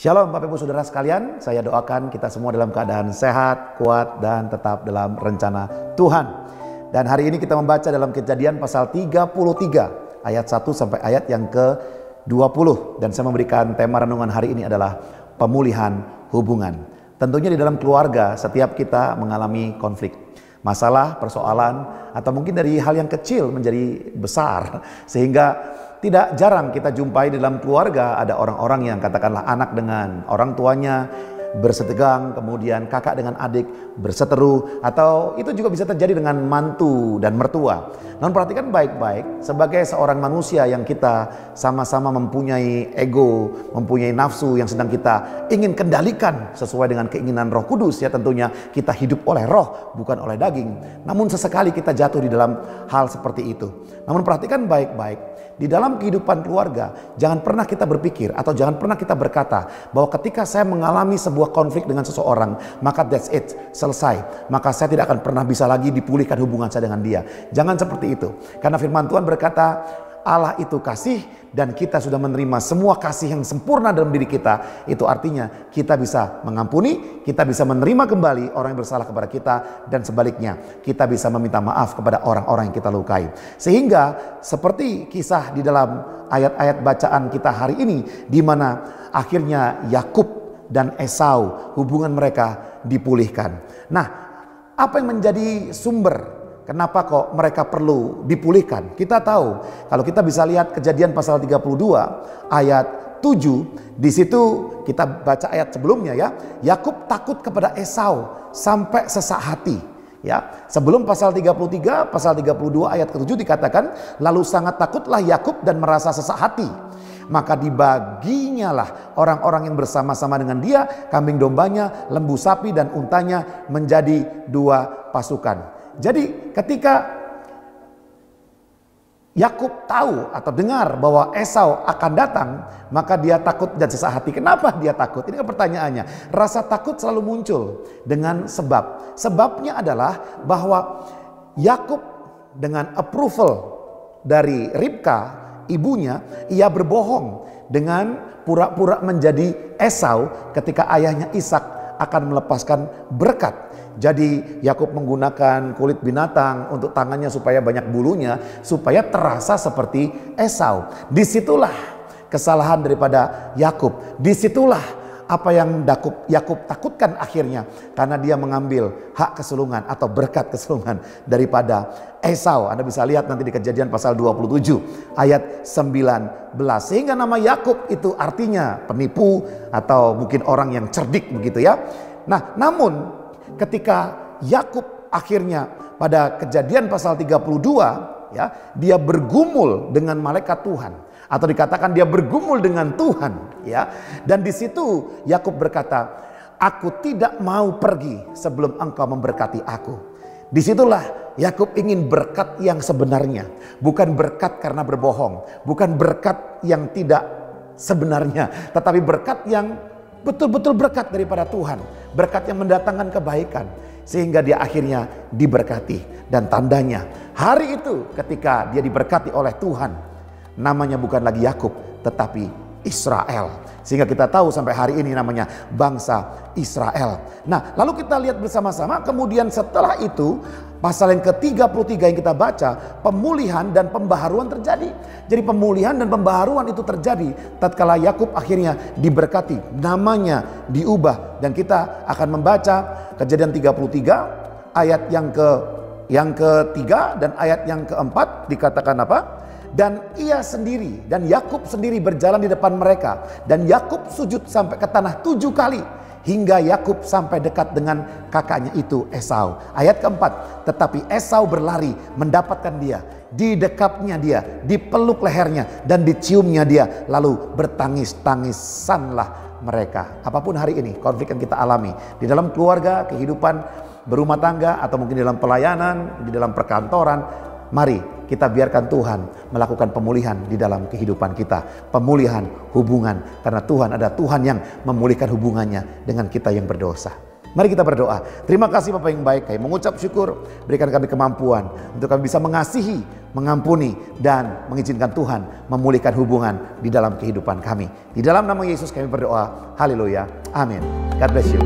Shalom Bapak Ibu Saudara sekalian, saya doakan kita semua dalam keadaan sehat, kuat, dan tetap dalam rencana Tuhan. Dan hari ini kita membaca dalam Kejadian pasal 33 ayat 1 sampai ayat yang ke-20. Dan saya memberikan tema renungan hari ini adalah pemulihan hubungan. Tentunya di dalam keluarga setiap kita mengalami konflik, masalah, persoalan, atau mungkin dari hal yang kecil menjadi besar. Sehingga tidak jarang kita jumpai di dalam keluarga ada orang-orang yang katakanlah anak dengan orang tuanya bersetegang, kemudian kakak dengan adik berseteru, atau itu juga bisa terjadi dengan mantu dan mertua. Namun perhatikan baik-baik, sebagai seorang manusia yang kita sama-sama mempunyai ego, mempunyai nafsu yang sedang kita ingin kendalikan sesuai dengan keinginan Roh Kudus, ya tentunya kita hidup oleh roh bukan oleh daging. Namun sesekali kita jatuh di dalam hal seperti itu. Namun perhatikan baik-baik, di dalam kehidupan keluarga jangan pernah kita berpikir atau jangan pernah kita berkata bahwa ketika saya mengalami sebuah konflik dengan seseorang maka that's it, selesai, maka saya tidak akan pernah bisa lagi dipulihkan hubungan saya dengan dia. Jangan seperti itu, karena firman Tuhan berkata Allah itu kasih, dan kita sudah menerima semua kasih yang sempurna dalam diri kita. Itu artinya kita bisa mengampuni, kita bisa menerima kembali orang yang bersalah kepada kita, dan sebaliknya kita bisa meminta maaf kepada orang-orang yang kita lukai. Sehingga seperti kisah di dalam ayat-ayat bacaan kita hari ini, di mana akhirnya Yakub dan Esau hubungan mereka dipulihkan. Nah, apa yang menjadi sumber kenapa kok mereka perlu dipulihkan? Kita tahu, kalau kita bisa lihat Kejadian pasal 32 ayat 7, di situ kita baca ayat sebelumnya ya. Yakub takut kepada Esau sampai sesak hati. Ya, sebelum pasal 33, pasal 32 ayat ke-7 dikatakan, lalu sangat takutlah Yakub dan merasa sesak hati. Maka dibaginya lah orang-orang yang bersama-sama dengan dia, kambing dombanya, lembu sapi dan untanya menjadi 2 pasukan. Jadi ketika Yakub tahu atau dengar bahwa Esau akan datang, maka dia takut dan sesak hati. Kenapa dia takut? Ini kan pertanyaannya. Rasa takut selalu muncul dengan sebab. Sebabnya adalah bahwa Yakub dengan approval dari Ribka, ibunya, ia berbohong dengan pura-pura menjadi Esau ketika ayahnya Ishak akan melepaskan berkat. Jadi Yakub menggunakan kulit binatang untuk tangannya supaya banyak bulunya, supaya terasa seperti Esau. Disitulah kesalahan daripada Yakub. Disitulah apa yang Yakub takutkan akhirnya, karena dia mengambil hak kesulungan atau berkat kesulungan daripada Esau. Anda bisa lihat nanti di Kejadian pasal 27 ayat 19. Sehingga nama Yakub itu artinya penipu atau mungkin orang yang cerdik begitu ya. Nah, namun ketika Yakub akhirnya pada Kejadian pasal 32 ya, dia bergumul dengan malaikat Tuhan, atau dikatakan dia bergumul dengan Tuhan ya. Dan di situ Yakub berkata, aku tidak mau pergi sebelum engkau memberkati aku. Disitulah Yakub ingin berkat yang sebenarnya, bukan berkat karena berbohong, bukan berkat yang tidak sebenarnya, tetapi berkat yang betul-betul berkat daripada Tuhan, berkat yang mendatangkan kebaikan, sehingga dia akhirnya diberkati. Dan tandanya hari itu ketika dia diberkati oleh Tuhan, namanya bukan lagi Yakub tetapi Israel. Sehingga kita tahu sampai hari ini namanya bangsa Israel. Nah, lalu kita lihat bersama-sama, kemudian setelah itu pasal yang ke-33 yang kita baca, pemulihan dan pembaharuan terjadi. Jadi pemulihan dan pembaharuan itu terjadi tatkala Yakub akhirnya diberkati, namanya diubah. Dan kita akan membaca Kejadian 33 ayat yang ketiga dan ayat yang keempat. Dikatakan apa? Dan ia sendiri dan Yakub sendiri berjalan di depan mereka, dan Yakub sujud sampai ke tanah 7 kali, hingga Yakub sampai dekat dengan kakaknya itu Esau. Ayat keempat, tetapi Esau berlari mendapatkan dia, didekapnya dia, dipeluk lehernya dan diciumnya dia, lalu bertangis-tangisanlah mereka. Apapun hari ini konflik yang kita alami di dalam keluarga, kehidupan berumah tangga, atau mungkin di dalam pelayanan, di dalam perkantoran, mari kita biarkan Tuhan melakukan pemulihan di dalam kehidupan kita. Pemulihan hubungan, karena Tuhan ada Tuhan yang memulihkan hubungannya dengan kita yang berdosa. Mari kita berdoa. Terima kasih Bapa yang baik, kami mengucap syukur, berikan kami kemampuan untuk kami bisa mengasihi, mengampuni, dan mengizinkan Tuhan memulihkan hubungan di dalam kehidupan kami. Di dalam nama Yesus kami berdoa. Haleluya. Amin. God bless you.